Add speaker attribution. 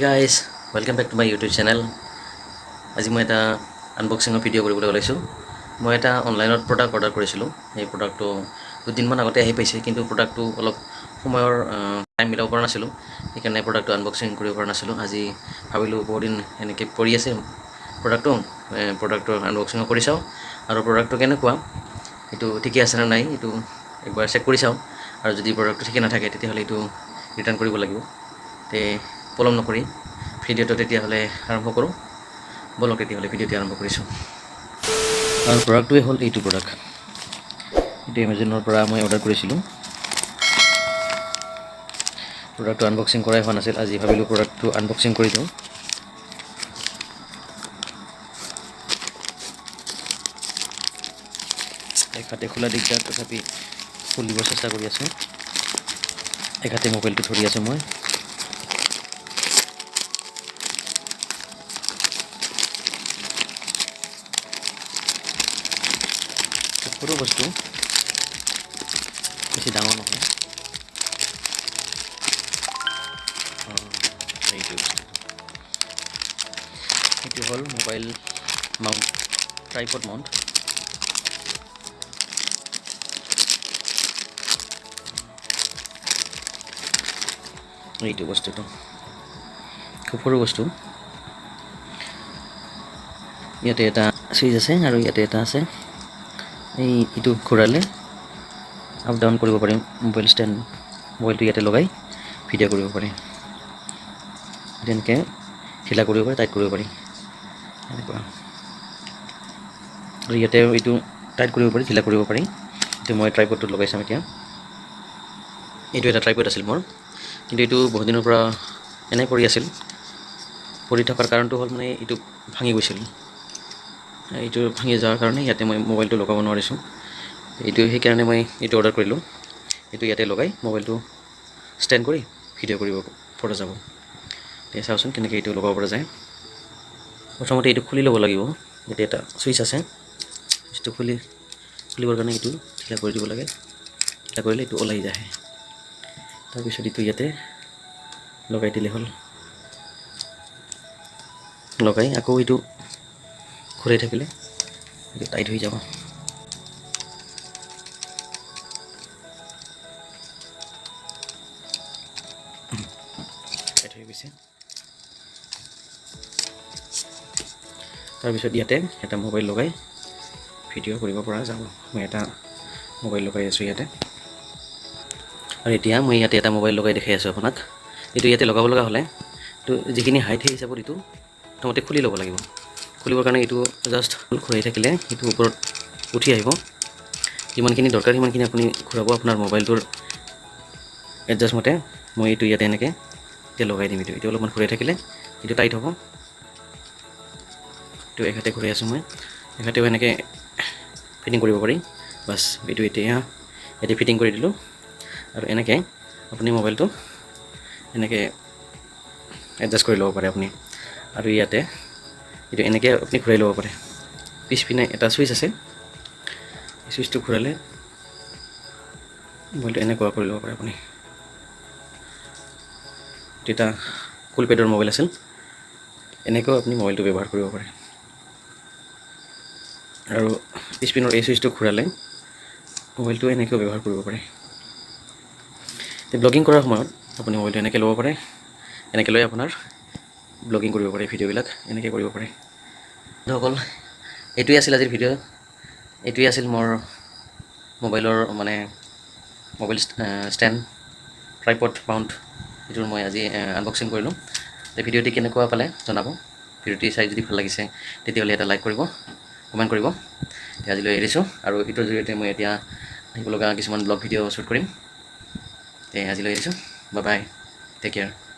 Speaker 1: Guys, welcome back to my YouTube channel. আজি মই এটা আনবক্সিং ভিডিও কৰিবলৈ ওলাইছো। মই এটা অনলাইনত প্ৰডাক্ট অৰ্ডাৰ কৰিছিলো। এই প্ৰডাক্টটো দুদিনমান আগতে আহি পাইছে, কিন্তু প্ৰডাক্টটো অলপ সময়ৰ টাইম মিলাব পৰা নাছিলো। সেইকাৰণে প্ৰডাক্টটো আনবক্সিং কৰিব পৰা নাছিলো। আজি ভাবিলো বহুত দিন এনেকৈ পৰি আছে প্ৰডাক্টটো আনবক্সিং কৰি চাওঁ আৰু প্ৰডাক্টটো কেনেকুৱা, এইটো ঠিকে আছে নে নাই এইটো একবাৰ চেক কৰি চাওঁ। আৰু যদি প্ৰডাক্টটো ঠিকে নাথাকে তেতিয়াহ'লে এইটো ৰিটাৰ্ণ কৰিব লাগিব। তে পলম নকৰি ভিডিঅ'টো তেতিয়াহ'লে আৰম্ভ কৰোঁ। বলক তেতিয়াহ'লে ভিডিঅ'টো আৰম্ভ কৰিছোঁ। আৰু প্ৰডাক্টটোৱে হ'ল এইটো প্ৰডাক্ট। এইটো এমাজনৰ পৰা মই অৰ্ডাৰ কৰিছিলোঁ। প্ৰডাক্টটো আনবক্সিং কৰাই হোৱা নাছিল। আজি ভাবিলোঁ প্ৰডাক্টটো আনবক্সিং কৰি দিওঁ। এক হাতে খোলা দিগদাৰ, তথাপি খুলিব চেষ্টা কৰি আছোঁ। এক হাতে মোবাইলটো ধৰি আছোঁ মই। সৰু বস্তু, বেছি ডাঙৰ নহয়। এইটো হ'ল মোবাইল মাউণ্ট, ট্ৰাইপড মাউণ্ট। এইটো বস্তুটো খুব সৰু বস্তু। ইয়াতে এটা চুইচ আছে আৰু ইয়াতে এটা আছে। এইটো ঘূৰালে আপ ডাউন কৰিব পাৰিম। মোবাইল ষ্টেণ্ড, মোবাইলটো ইয়াতে লগাই ভিডিঅ' কৰিব পাৰি। তেনেকৈ ঢিলা কৰিব পাৰি, টাইট কৰিব পাৰি, এনেকুৱা। আৰু ইয়াতে এইটো টাইট কৰিব পাৰি, ঢিলা কৰিব পাৰি। এইটো মই ট্ৰাইপডটোত লগাই চাম এতিয়া। এইটো এটা ট্ৰাইপড আছিল মোৰ, কিন্তু এইটো বহুত দিনৰ পৰা এনেই পৰি আছিল। পৰি থকাৰ কাৰণটো হ'ল মানে এইটো ভাঙি গৈছিল। এইটো ভাঙি যোৱাৰ কাৰণে ইয়াতে মই মোবাইলটো লগাব নোৱাৰিছোঁ। সেইকাৰণে মই এইটো অৰ্ডাৰ কৰিলোঁ। এইটো ইয়াতে লগাই মোবাইলটো ষ্টেণ্ড কৰি ভিডিঅ' কৰিব পৰা যাব। এতিয়া চাওঁচোন কেনেকৈ এইটো লগাব পৰা যায়। প্ৰথমতে এইটো খুলি ল'ব লাগিব। ইয়াতে এটা চুইচ আছে। চুইচটো খুলিবৰ কাৰণে এইটো ঢিলা কৰি দিব লাগে। ঢিলা কৰিলে এইটো ওলাই যায়। তাৰপিছত এইটো ইয়াতে লগাই দিলে হ'ল। লগাই আকৌ এইটো ঘূৰাই থাকিলে এইটো টাইট হৈ যাব। টাইট হৈ গৈছে। তাৰপিছত ইয়াতে এটা মোবাইল লগাই ভিডিঅ' কৰিব পৰা যাব। মই এটা মোবাইল লগাই আছোঁ ইয়াতে। আৰু এতিয়া মই ইয়াতে এটা মোবাইল লগাই দেখাই আছোঁ আপোনাক। এইটো ইয়াতে লগাব লগা হ'লে এইটো যিখিনি হাইট সেই হিচাপত এইটো প্ৰথমতে খুলি ল'ব লাগিব। খুলিবৰ কাৰণে এইটো জাষ্ট ঘূৰাই থাকিলে এইটো ওপৰত উঠি আহিব। যিমানখিনি দৰকাৰ সিমানখিনি আপুনি ঘূৰাব আপোনাৰ মোবাইলটোৰ এডজাষ্ট মতে। মই এইটো ইয়াতে এনেকৈ এতিয়া লগাই দিম। এইটো অলপমান ঘূৰাই থাকিলে এইটো টাইট হ'ব। এইটো এক হাতে ঘূৰাই আছোঁ মই। এক হাতেও এনেকৈ ফিটিং কৰিব পাৰি। বাছ এইটো এতিয়া ইয়াতে ফিটিং কৰি দিলোঁ। আৰু এনেকৈ আপুনি মোবাইলটো এনেকৈ এডজাষ্ট কৰি ল'ব পাৰে আপুনি। আৰু ইয়াতে এইটো এনেকৈ আপুনি ঘূৰাই ল'ব পাৰে। পিছপিনে এটা চুইচ আছে। এই চুইচটো ঘূৰালে মোবাইলটো এনেকুৱা কৰি ল'ব পাৰে আপুনি। এটা ফুল পেডৰ মোবাইল আছিল। এনেকৈও আপুনি মোবাইলটো ব্যৱহাৰ কৰিব পাৰে। আৰু পিছপিনৰ এই চুইচটো ঘূৰালে মোবাইলটো এনেকৈও ব্যৱহাৰ কৰিব পাৰে। ব্লগিং কৰাৰ সময়ত আপুনি মোবাইলটো এনেকৈ ল'ব পাৰে। এনেকৈ লৈ আপোনাৰ ব্লগিং কৰিব পাৰে, ভিডিঅ'বিলাক এনেকৈ কৰিব পাৰে। বন্ধুসকল, এইটোৱেই আছিল আজিৰ ভিডিঅ'। এইটোৱেই আছিল মোৰ মোবাইলৰ মোবাইল ষ্টেণ্ড, ট্ৰাইপড মাউণ্ট। এইটোৰ মই আজি আনবক্সিং কৰিলোঁ। ভিডিঅ'টি কেনেকুৱা পালে জনাব। ভিডিঅ'টি চাই যদি ভাল লাগিছে তেতিয়াহ'লে এটা লাইক কৰিব, কমেণ্ট কৰিব। আজিলৈ এৰিছোঁ। আৰু এইটোৰ জৰিয়তে মই এতিয়া আহিব লগা কিছুমান ব্লগ ভিডিঅ' শ্বুট কৰিম। আজিলৈ এৰিছোঁ। Bye bye, tech care.